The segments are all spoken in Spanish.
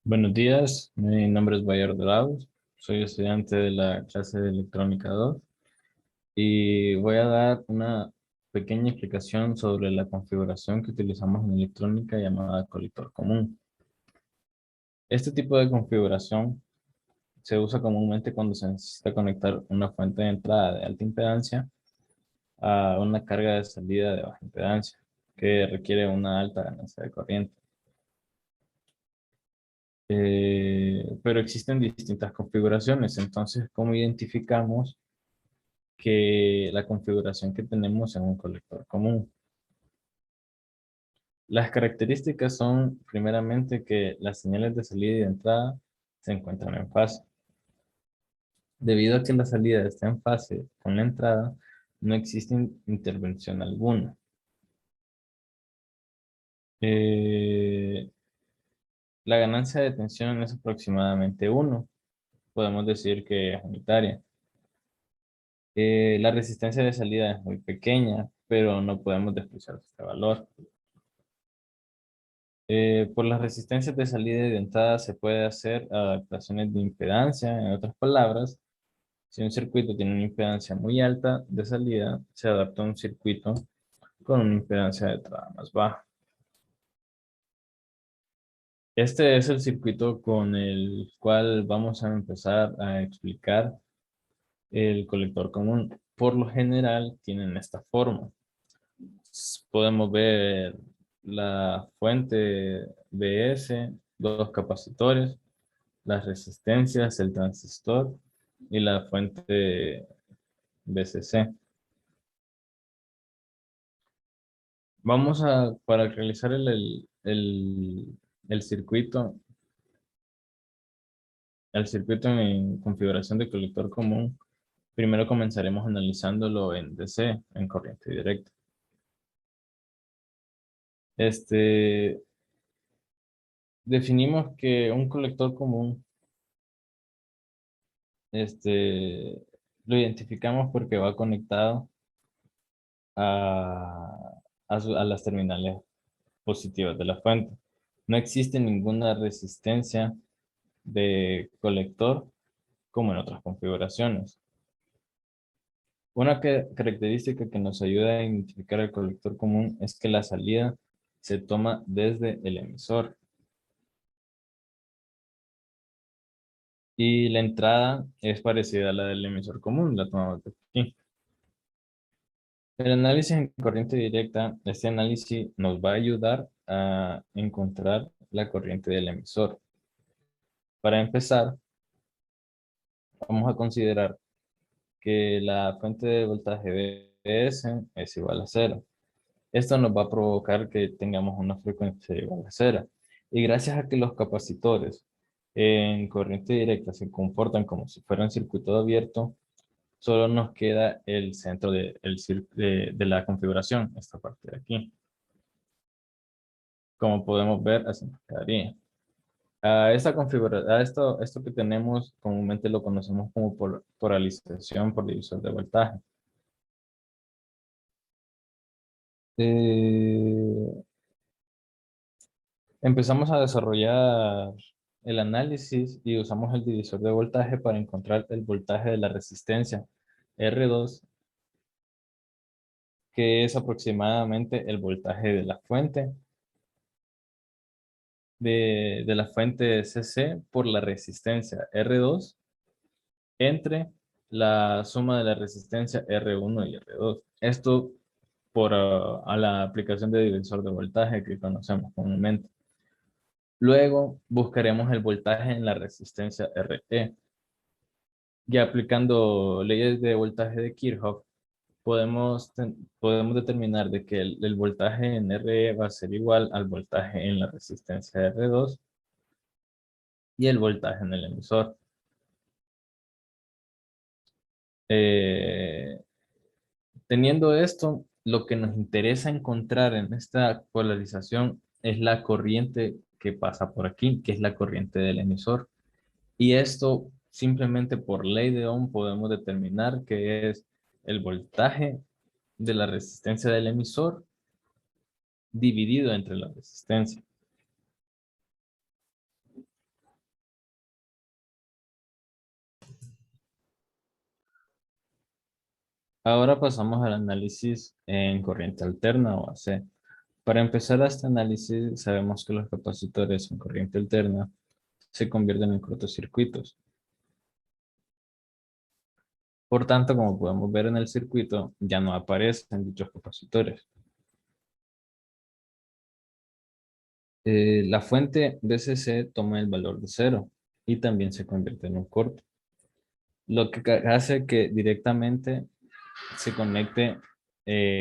Buenos días, mi nombre es Bayer Dorado, soy estudiante de la clase de Electrónica 2 y voy a dar una pequeña explicación sobre la configuración que utilizamos en electrónica llamada colector común. Este tipo de configuración se usa comúnmente cuando se necesita conectar una fuente de entrada de alta impedancia a una carga de salida de baja impedancia que requiere una alta ganancia de corriente. Pero existen distintas configuraciones, entonces, ¿cómo identificamos que la configuración que tenemos en un colector común? Las características son, primeramente, que las señales de salida y de entrada se encuentran en fase. Debido a que la salida está en fase con la entrada, no existe intervención alguna. Eh, la ganancia de tensión es aproximadamente 1. Podemos decir que es unitaria. La resistencia de salida es muy pequeña, pero no podemos despreciar este valor. Por las resistencias de salida y de entrada se puede hacer adaptaciones de impedancia. En otras palabras, si un circuito tiene una impedancia muy alta de salida, se adapta a un circuito con una impedancia de entrada más baja. Este es el circuito con el cual vamos a empezar a explicar el colector común. Por lo general, tienen esta forma. Podemos ver la fuente BS, dos capacitores, las resistencias, el transistor y la fuente BCC. Para realizar el circuito, el circuito en configuración de colector común, primero comenzaremos analizándolo en DC, en corriente directa. Este, definimos que un colector común, lo identificamos porque va conectado a las terminales positivas de la fuente. No existe ninguna resistencia de colector como en otras configuraciones. Una característica que nos ayuda a identificar el colector común es que la salida se toma desde el emisor y la entrada es parecida a la del emisor común, la tomamos de aquí. El análisis en corriente directa, este análisis nos va a ayudar a encontrar la corriente del emisor. Para empezar, vamos a considerar que la fuente de voltaje Vs es igual a cero. Esto nos va a provocar que tengamos una frecuencia igual a cero. Y gracias a que los capacitores en corriente directa se comportan como si fuera un circuito abierto, solo nos queda el centro de la configuración, esta parte de aquí. Como podemos ver, así nos quedaría. Esto que tenemos comúnmente lo conocemos como polarización por divisor de voltaje. Eh, Empezamos a desarrollar el análisis y usamos el divisor de voltaje para encontrar el voltaje de la resistencia R2, que es aproximadamente el voltaje de la fuente de la fuente CC por la resistencia R2 entre la suma de la resistencia R1 y R2. Esto por a la aplicación de divisor de voltaje que conocemos comúnmente. Luego buscaremos el voltaje en la resistencia RE. Ya aplicando leyes de voltaje de Kirchhoff, podemos determinar de que el voltaje en RE va a ser igual al voltaje en la resistencia R2 y el voltaje en el emisor. Eh, Teniendo esto, lo que nos interesa encontrar en esta polarización es la corriente que pasa por aquí, que es la corriente del emisor. Y esto simplemente por ley de Ohm podemos determinar que es el voltaje de la resistencia del emisor dividido entre la resistencia. Ahora pasamos al análisis en corriente alterna o AC. Para empezar este análisis, sabemos que los capacitores en corriente alterna se convierten en cortocircuitos. Por tanto, como podemos ver en el circuito, ya no aparecen dichos capacitores. La fuente DCC toma el valor de cero y también se convierte en un corto, lo que hace que directamente se conecte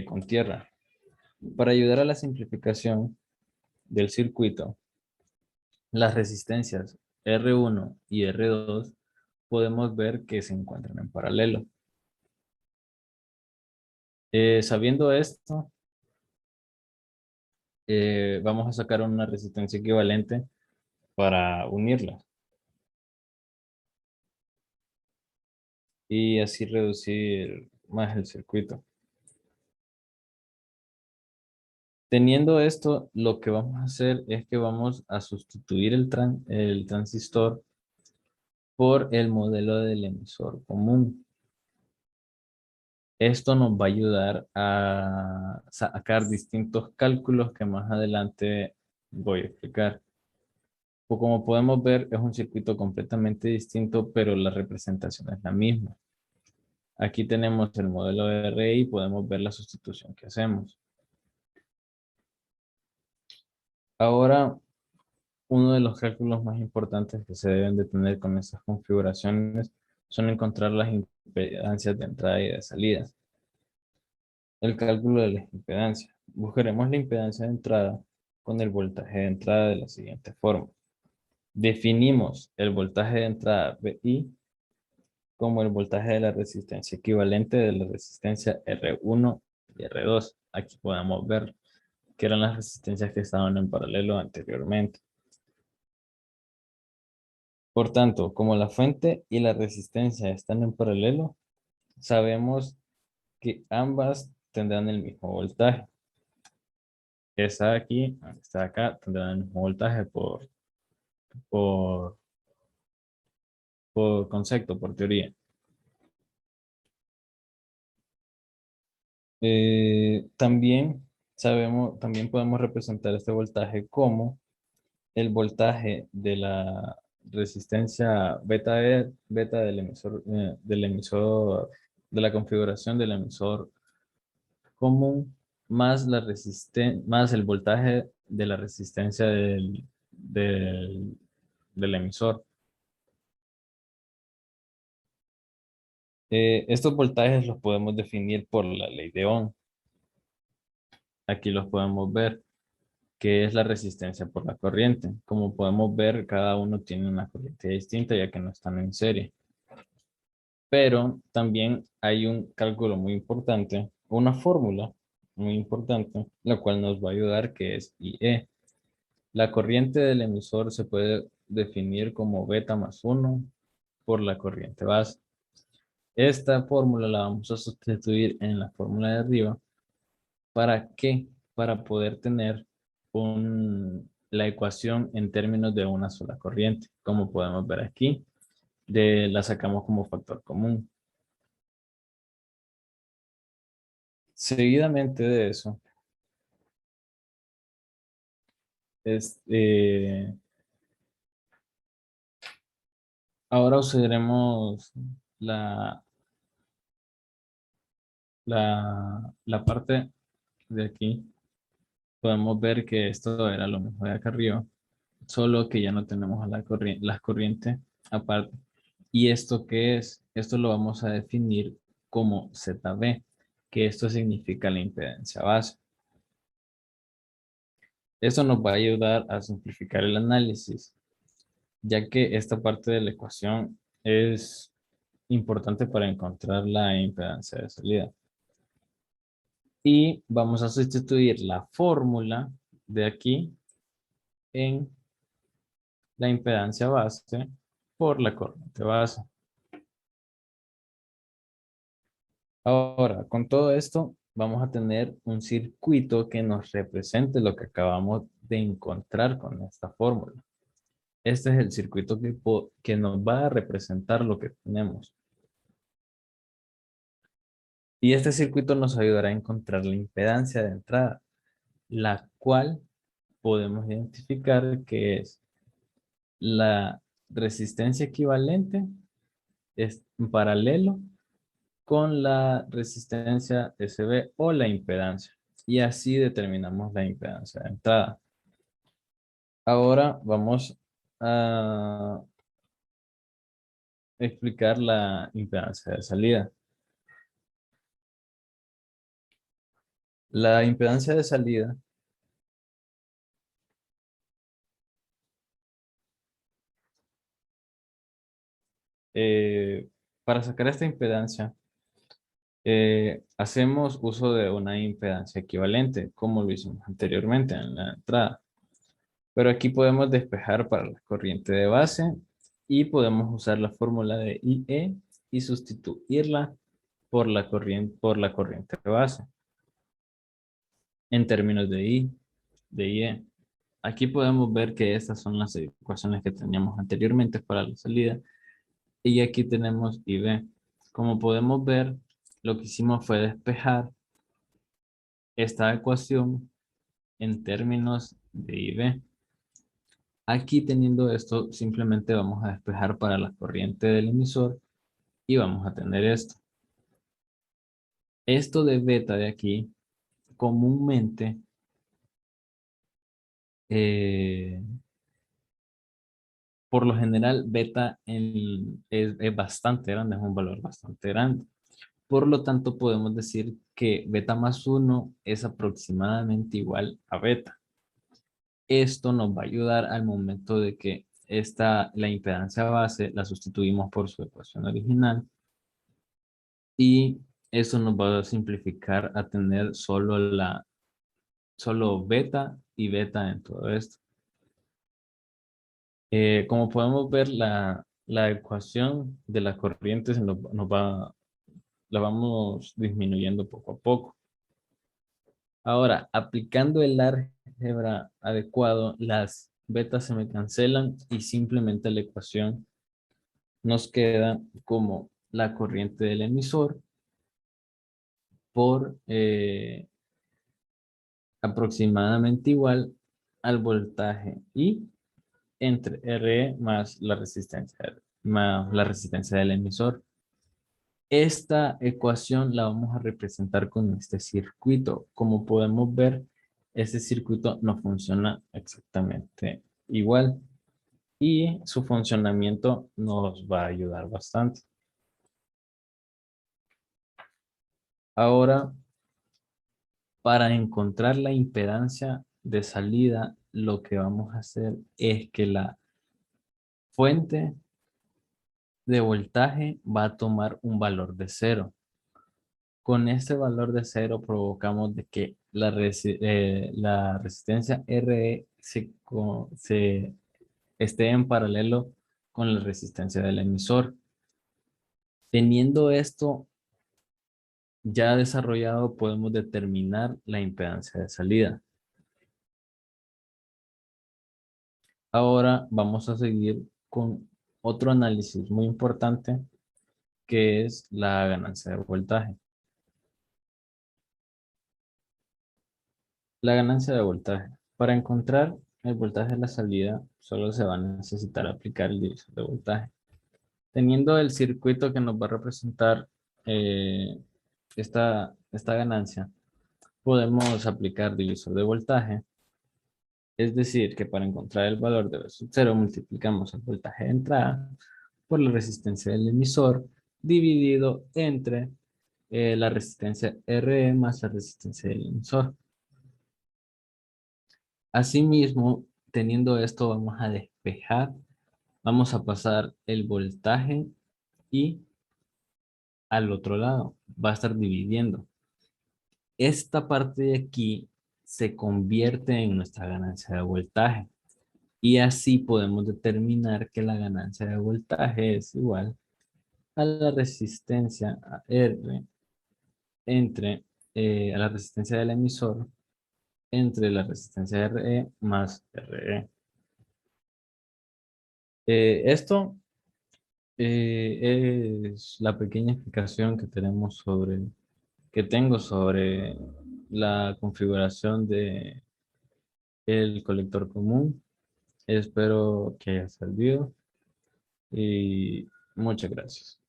con tierra. Para ayudar a la simplificación del circuito, las resistencias R1 y R2 podemos ver que se encuentran en paralelo. Sabiendo esto, vamos a sacar una resistencia equivalente para unirlas y así reducir más el circuito. Teniendo esto, lo que vamos a hacer es que vamos a sustituir el transistor por el modelo del emisor común. Esto nos va a ayudar a sacar distintos cálculos que más adelante voy a explicar. O como podemos ver, es un circuito completamente distinto, pero la representación es la misma. Aquí tenemos el modelo de RI y podemos ver la sustitución que hacemos. Ahora, uno de los cálculos más importantes que se deben de tener con estas configuraciones son encontrar las impedancias de entrada y de salida. El cálculo de las impedancias. Buscaremos la impedancia de entrada con el voltaje de entrada de la siguiente forma. Definimos el voltaje de entrada VI como el voltaje de la resistencia equivalente de la resistencia R1 y R2. Aquí podemos ver que eran las resistencias que estaban en paralelo anteriormente. Por tanto, como la fuente y la resistencia están en paralelo, sabemos que ambas tendrán el mismo voltaje. Esta de aquí, esta de acá, tendrán el mismo voltaje por, por concepto, por teoría. También podemos representar este voltaje como el voltaje de la resistencia beta del emisor, de la configuración del emisor común, más más el voltaje de la resistencia del emisor. Estos voltajes los podemos definir por la ley de Ohm. Aquí los podemos ver, que es la resistencia por la corriente. Como podemos ver, cada uno tiene una corriente distinta ya que no están en serie. Pero también hay un cálculo muy importante, una fórmula muy importante, la cual nos va a ayudar, que es IE. La corriente del emisor se puede definir como beta más 1 por la corriente base. Esta fórmula la vamos a sustituir en la fórmula de arriba. ¿Para qué? Para poder tener la ecuación en términos de una sola corriente. Como podemos ver aquí, la sacamos como factor común. Seguidamente de eso, este, ahora usaremos la, la parte de aquí. Podemos ver que esto era lo mismo de acá arriba, solo que ya no tenemos a las corrientes aparte. ¿Y esto qué es? Esto lo vamos a definir como ZB, que esto significa la impedancia base. Esto nos va a ayudar a simplificar el análisis, ya que esta parte de la ecuación es importante para encontrar la impedancia de salida. Y vamos a sustituir la fórmula de aquí en la impedancia base por la corriente base. Ahora, con todo esto, vamos a tener un circuito que nos represente lo que acabamos de encontrar con esta fórmula. Este es el circuito que nos va a representar lo que tenemos. Y este circuito nos ayudará a encontrar la impedancia de entrada, la cual podemos identificar que es la resistencia equivalente es en paralelo con la resistencia SB o la impedancia. Y así determinamos la impedancia de entrada. Ahora vamos a explicar la impedancia de salida. La impedancia de salida eh, para sacar esta impedancia, hacemos uso de una impedancia equivalente, como lo hicimos anteriormente en la entrada. Pero aquí podemos despejar para la corriente de base y podemos usar la fórmula de IE y sustituirla por la corriente de base en términos de de IE. Aquí podemos ver que estas son las ecuaciones que teníamos anteriormente para la salida y aquí tenemos IB. Como podemos ver, lo que hicimos fue despejar esta ecuación en términos de IB. Aquí teniendo esto, simplemente vamos a despejar para la corriente del emisor y vamos a tener esto. Esto de beta de aquí, comúnmente, eh, por lo general, beta es bastante grande, es un valor bastante grande. Por lo tanto, podemos decir que beta más 1 es aproximadamente igual a beta. Esto nos va a ayudar al momento de que la impedancia base la sustituimos por su ecuación original y eso nos va a simplificar a tener solo beta y beta en todo esto. Como podemos ver, la ecuación de la corriente la vamos disminuyendo poco a poco. Ahora, aplicando el álgebra adecuado, las betas se me cancelan y simplemente la ecuación nos queda como la corriente del emisor por aproximadamente igual al voltaje I entre RE más más la resistencia del emisor. Esta ecuación la vamos a representar con este circuito. Como podemos ver, este circuito no funciona exactamente igual y su funcionamiento nos va a ayudar bastante. Ahora, para encontrar la impedancia de salida, lo que vamos a hacer es que la fuente de voltaje va a tomar un valor de cero. Con este valor de cero provocamos de que la resistencia RE se esté en paralelo con la resistencia del emisor. Teniendo esto ya desarrollado, podemos determinar la impedancia de salida. Ahora vamos a seguir con otro análisis muy importante que es la ganancia de voltaje. La ganancia de voltaje. Para encontrar el voltaje de la salida, solo se va a necesitar aplicar el divisor de voltaje. Teniendo el circuito que nos va a representar eh, esta ganancia, podemos aplicar divisor de voltaje. Es decir, que para encontrar el valor de V sub 0 multiplicamos el voltaje de entrada por la resistencia del emisor dividido entre la resistencia RE más la resistencia del emisor. Asimismo, teniendo esto, vamos a despejar, vamos a pasar el voltaje y al otro lado va a estar dividiendo. Esta parte de aquí se convierte en nuestra ganancia de voltaje y así podemos determinar que la ganancia de voltaje es igual a la resistencia a R entre a la resistencia del emisor entre la resistencia RE más RE. Esto es la pequeña explicación que tenemos sobre que tengo sobre la configuración de el colector común. Espero que haya servido y muchas gracias.